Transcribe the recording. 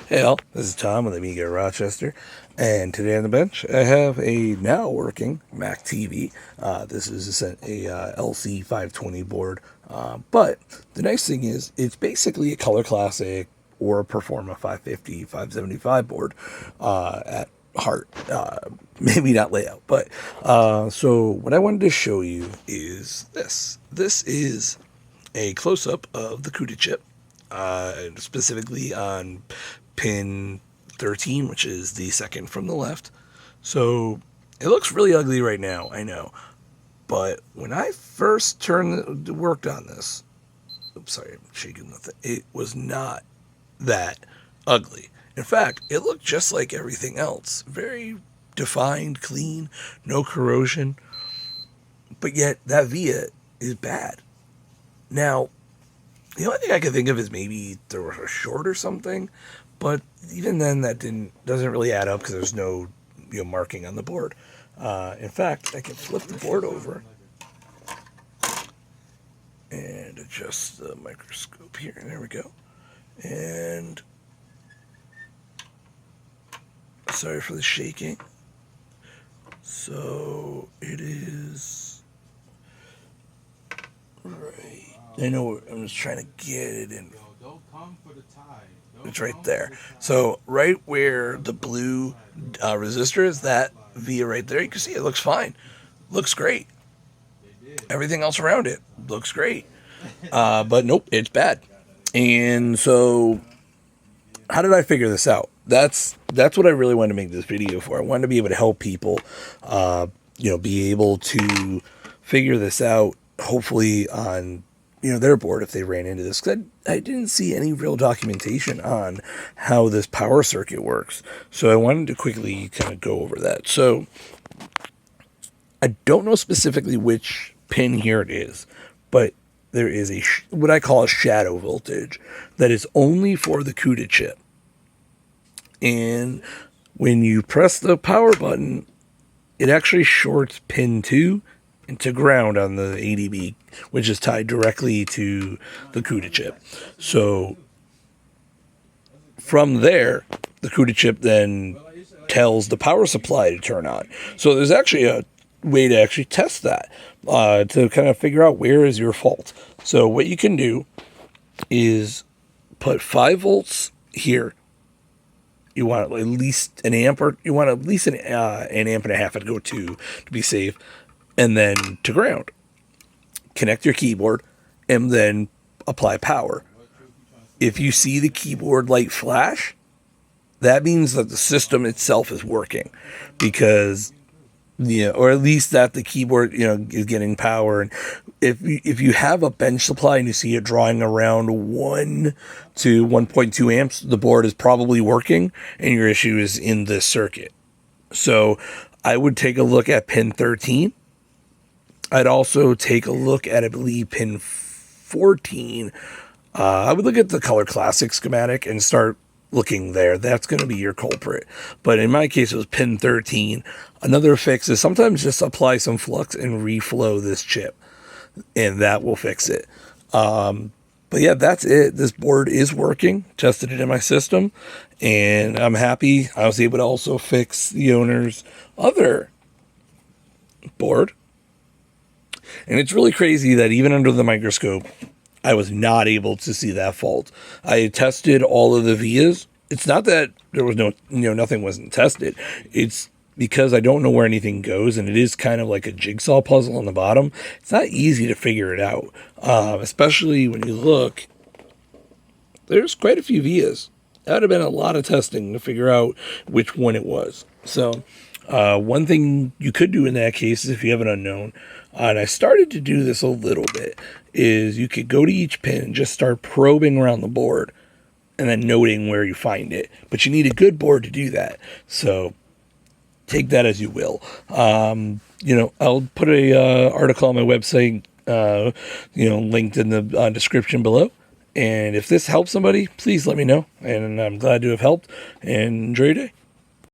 Hey all, this is Tom with Amiga Rochester, and today on the bench I have a now working Mac TV. This is a LC520 board, but the nice thing is it's basically a Color Classic or a Performa 550, 575 board at heart. Maybe not layout, but so what I wanted to show you is this. This is a close-up of the CUDA chip, specifically on pin 13, which is the second from the left. So it looks really ugly right now, I know. But when I first worked on this, oops, sorry, I'm shaking with it. It was not that ugly. In fact, it looked just like everything else. Very defined, clean, no corrosion. But yet that via is bad. Now, the only thing I could think of is maybe there was a short or something, but even then that doesn't really add up because there's no marking on the board. In fact, I can flip the board over and adjust the microscope here. There we go. And sorry for the shaking. So it is right. I know I'm just trying to get it in. It's right there. So right where the blue resistor is, that via right there, you can see it looks fine. Looks great. Everything else around it looks great. But nope, it's bad. And so how did I figure this out? That's what I really wanted to make this video for. I wanted to be able to help people, be able to figure this out, hopefully on their board if they ran into this. 'Cause I didn't see any real documentation on how this power circuit works. So I wanted to quickly kind of go over that. So I don't know specifically which pin here it is, but there is what I call a shadow voltage that is only for the CUDA chip. And when you press the power button, it actually shorts pin 2 into ground on the ADB, which is tied directly to the CUDA chip. So from there, the CUDA chip then tells the power supply to turn on. So there's actually a way to actually test that, to kind of figure out where is your fault. So what you can do is put 5 volts here. You want at least an amp, or you want at least an amp and a half to go to be safe, and then to ground. Connect your keyboard and then apply power. If you see the keyboard light flash, that means that the system itself is working, because or at least that the keyboard is getting power. And if you have a bench supply and you see it drawing around 1 to 1.2 amps, the board is probably working and your issue is in this circuit. So I would take a look at pin 13. I'd also take a look at, I believe, pin 14. I would look at the Color Classic schematic and start looking there. That's going to be your culprit. But in my case, it was pin 13. Another fix is sometimes just apply some flux and reflow this chip, and that will fix it. But yeah, that's it. This board is working. Tested it in my system, and I'm happy. I was able to also fix the owner's other board. And it's really crazy that even under the microscope, I was not able to see that fault. I tested all of the vias. It's not that there was nothing wasn't tested. It's because I don't know where anything goes, and it is kind of like a jigsaw puzzle on the bottom. It's not easy to figure it out, especially when you look. There's quite a few vias. That would have been a lot of testing to figure out which one it was. So one thing you could do in that case is, if you have an unknown, and I started to do this a little bit, is you could go to each pin and just start probing around the board and then noting where you find it. But you need a good board to do that. So take that as you will. I'll put a article on my website, linked in the description below. And if this helps somebody, please let me know. And I'm glad to have helped. And enjoy your day.